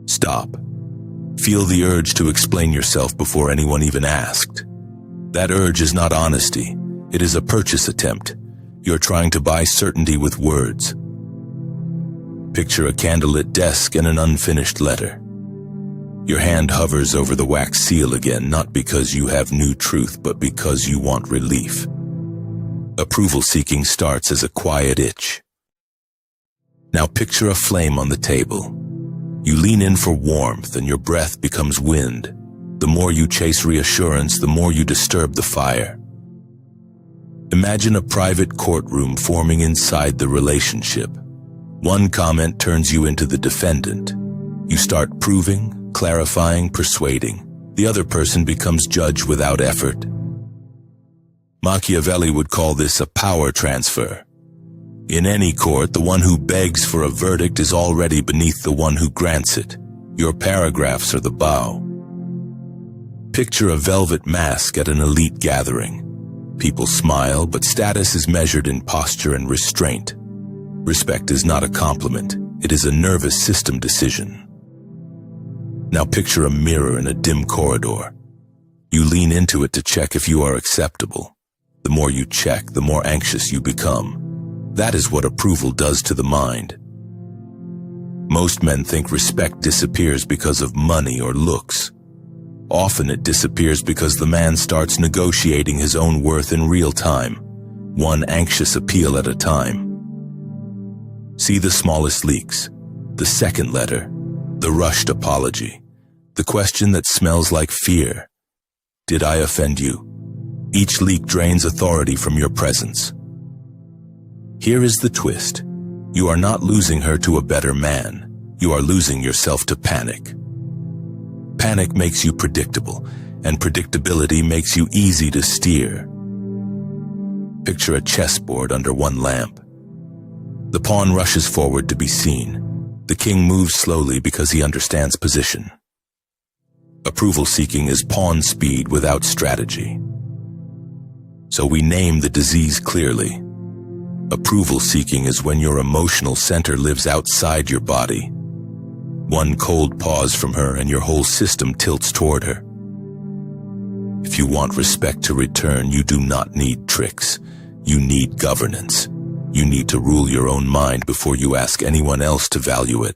Stop. Feel the urge to explain yourself before anyone even asked. That urge is not honesty. It is a purchase attempt. You're trying to buy certainty with words. Picture a candlelit desk and an unfinished letter. Your hand hovers over the wax seal again, not because you have new truth, but because you want relief. Approval seeking starts as a quiet itch. Now picture a flame on the table. You lean in for warmth and your breath becomes wind. The more you chase reassurance, the more you disturb the fire. Imagine a private courtroom forming inside the relationship. One comment turns you into the defendant. You start proving, clarifying, persuading. The other person becomes judge without effort. Machiavelli would call this a power transfer. In any court, the one who begs for a verdict is already beneath the one who grants it. Your paragraphs are the bow. Picture a velvet mask at an elite gathering. People smile, but status is measured in posture and restraint. Respect is not a compliment. It is a nervous system decision. Now picture a mirror in a dim corridor. You lean into it to check if you are acceptable. The more you check, the more anxious you become. That is what approval does to the mind. Most men think respect disappears because of money or looks. Often it disappears because the man starts negotiating his own worth in real time, one anxious appeal at a time. See the smallest leaks, the second letter, the rushed apology, the question that smells like fear. Did I offend you? Each leak drains authority from your presence. Here is the twist. You are not losing her to a better man. You are losing yourself to panic. Panic makes you predictable, and predictability makes you easy to steer. Picture a chessboard under one lamp. The pawn rushes forward to be seen. The king moves slowly because he understands position. Approval seeking is pawn speed without strategy. So we name the disease clearly. Approval seeking is when your emotional center lives outside your body. One cold pause from her and your whole system tilts toward her. If you want respect to return, you do not need tricks. You need governance. You need to rule your own mind before you ask anyone else to value it.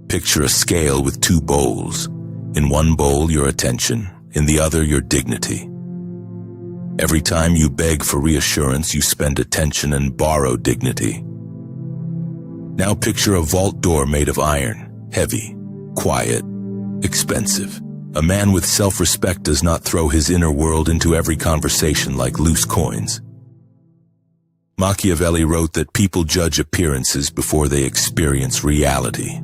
Picture a scale with two bowls. In one bowl, your attention. In the other, your dignity. Every time you beg for reassurance, you spend attention and borrow dignity. Now picture a vault door made of iron, heavy, quiet, expensive. A man with self-respect does not throw his inner world into every conversation like loose coins. Machiavelli wrote that people judge appearances before they experience reality.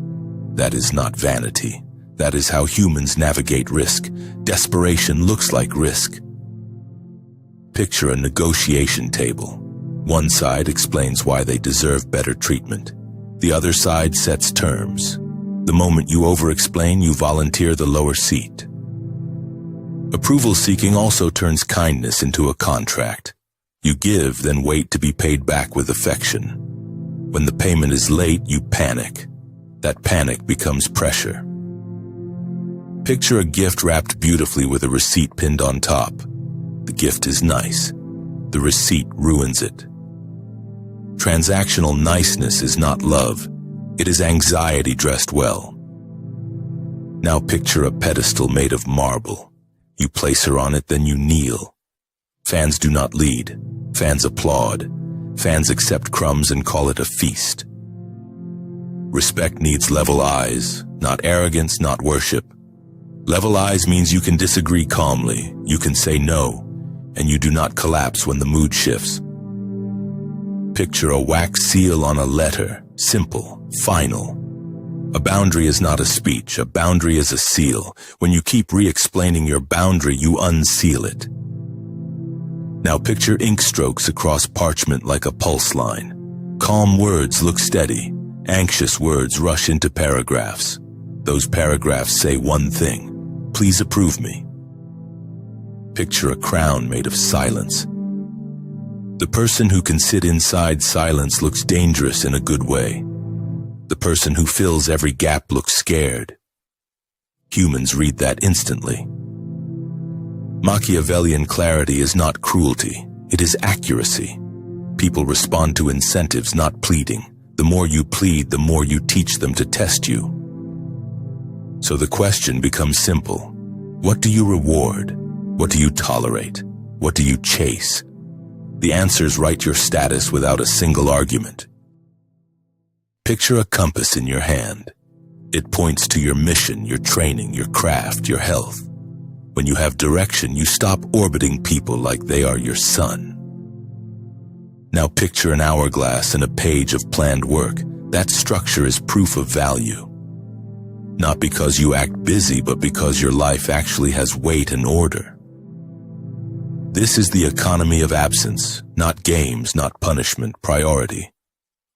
That is not vanity. That is how humans navigate risk. Desperation looks like risk. Picture a negotiation table. One side explains why they deserve better treatment. The other side sets terms. The moment you over-explain, you volunteer the lower seat. Approval seeking also turns kindness into a contract. You give, then wait to be paid back with affection. When the payment is late, you panic. That panic becomes pressure. Picture a gift wrapped beautifully with a receipt pinned on top. The gift is nice. The receipt ruins it. Transactional niceness is not love. It is anxiety dressed well. Now picture a pedestal made of marble. You place her on it, then you kneel. Fans do not lead. Fans applaud. Fans accept crumbs and call it a feast. Respect needs level eyes, not arrogance, not worship. Level eyes means you can disagree calmly, you can say no, and you do not collapse when the mood shifts. Picture a wax seal on a letter, simple, final. A boundary is not a speech, a boundary is a seal. When you keep re-explaining your boundary, you unseal it. Now picture ink strokes across parchment like a pulse line. Calm words look steady. Anxious words rush into paragraphs. Those paragraphs say one thing: please approve me. Picture a crown made of silence. The person who can sit inside silence looks dangerous in a good way. The person who fills every gap looks scared. Humans read that instantly. Machiavellian clarity is not cruelty, it is accuracy. People respond to incentives, not pleading. The more you plead, the more you teach them to test you. So the question becomes simple. What do you reward? What do you tolerate? What do you chase? The answers write your status without a single argument. Picture a compass in your hand. It points to your mission, your training, your craft, your health. When you have direction, you stop orbiting people like they are your sun. Now picture an hourglass and a page of planned work. That structure is proof of value. Not because you act busy, but because your life actually has weight and order. This is the economy of absence, not games, not punishment, priority.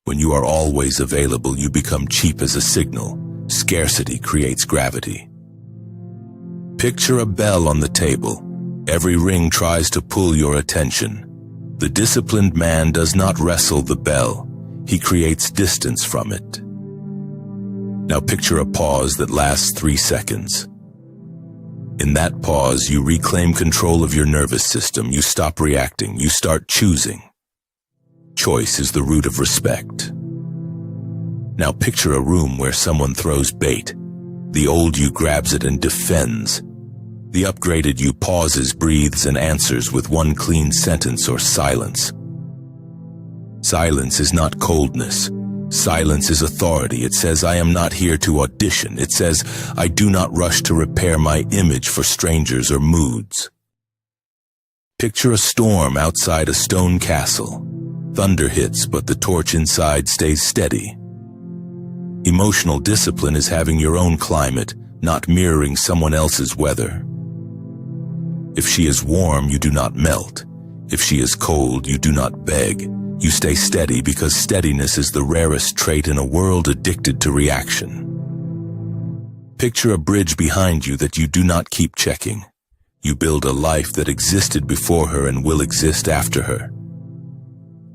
When you are always available, you become cheap as a signal. Scarcity creates gravity. Picture a bell on the table. Every ring tries to pull your attention. The disciplined man does not wrestle the bell. He creates distance from it. Now picture a pause that lasts 3 seconds. In that pause, you reclaim control of your nervous system. You stop reacting. You start choosing. Choice is the root of respect. Now picture a room where someone throws bait. The old you grabs it and defends. The upgraded you pauses, breathes, and answers with one clean sentence or silence. Silence is not coldness. Silence is authority. It says, I am not here to audition. It says, I do not rush to repair my image for strangers or moods. Picture a storm outside a stone castle. Thunder hits, but the torch inside stays steady. Emotional discipline is having your own climate, not mirroring someone else's weather. If she is warm, you do not melt. If she is cold, you do not beg. You stay steady because steadiness is the rarest trait in a world addicted to reaction. Picture a bridge behind you that you do not keep checking. You build a life that existed before her and will exist after her.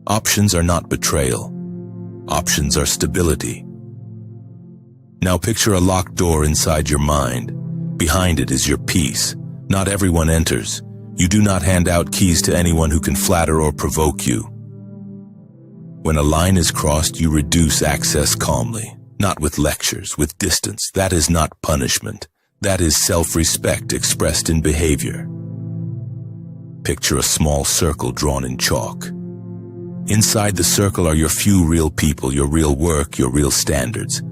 Options are not betrayal. Options are stability. Now picture a locked door inside your mind. Behind it is your peace. Not everyone enters. You do not hand out keys to anyone who can flatter or provoke you. When a line is crossed, you reduce access calmly, not with lectures, with distance. That is not punishment. That is self-respect expressed in behavior. Picture a small circle drawn in chalk. Inside the circle are your few real people, your real work, your real standards.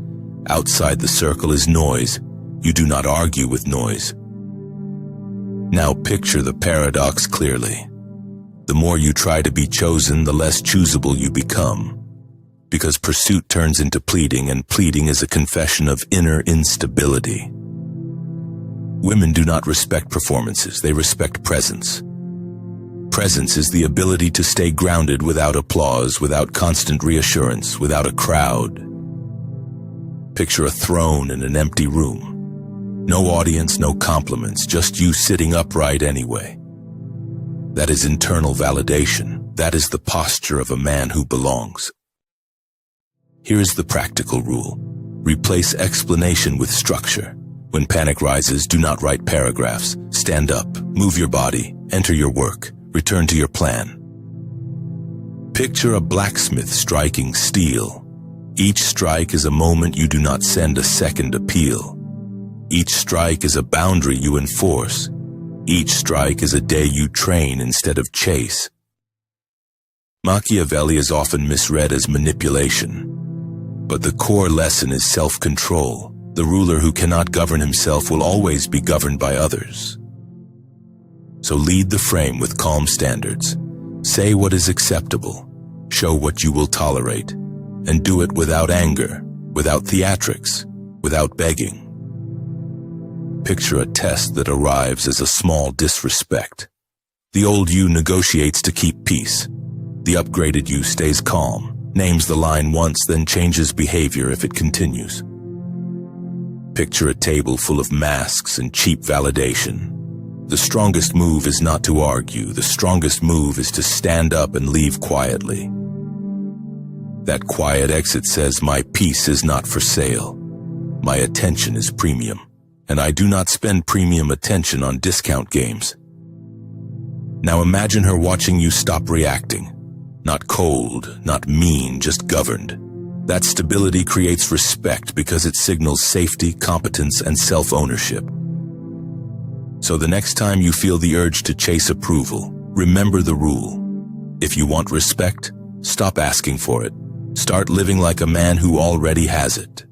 Outside the circle is noise. You do not argue with noise. Now picture the paradox clearly. The more you try to be chosen, the less choosable you become. Because pursuit turns into pleading, and pleading is a confession of inner instability. Women do not respect performances, they respect presence. Presence is the ability to stay grounded without applause, without constant reassurance, without a crowd. Picture a throne in an empty room. No audience, no compliments, just you sitting upright anyway. That is internal validation. That is the posture of a man who belongs. Here is the practical rule. Replace explanation with structure. When panic rises, do not write paragraphs. Stand up, move your body, enter your work, return to your plan. Picture a blacksmith striking steel. Each strike is a moment you do not send a second appeal. Each strike is a boundary you enforce. Each strike is a day you train instead of chase. Machiavelli is often misread as manipulation, but the core lesson is self-control. The ruler who cannot govern himself will always be governed by others. So lead the frame with calm standards. Say what is acceptable, show what you will tolerate, and do it without anger, without theatrics, without begging. Picture a test that arrives as a small disrespect. The old you negotiates to keep peace. The upgraded you stays calm, names the line once, then changes behavior if it continues. Picture a table full of masks and cheap validation. The strongest move is not to argue. The strongest move is to stand up and leave quietly. That quiet exit says, my peace is not for sale. My attention is premium, and I do not spend premium attention on discount games. Now imagine her watching you stop reacting. Not cold, not mean, just governed. That stability creates respect because it signals safety, competence, and self-ownership. So the next time you feel the urge to chase approval, remember the rule. If you want respect, stop asking for it. Start living like a man who already has it.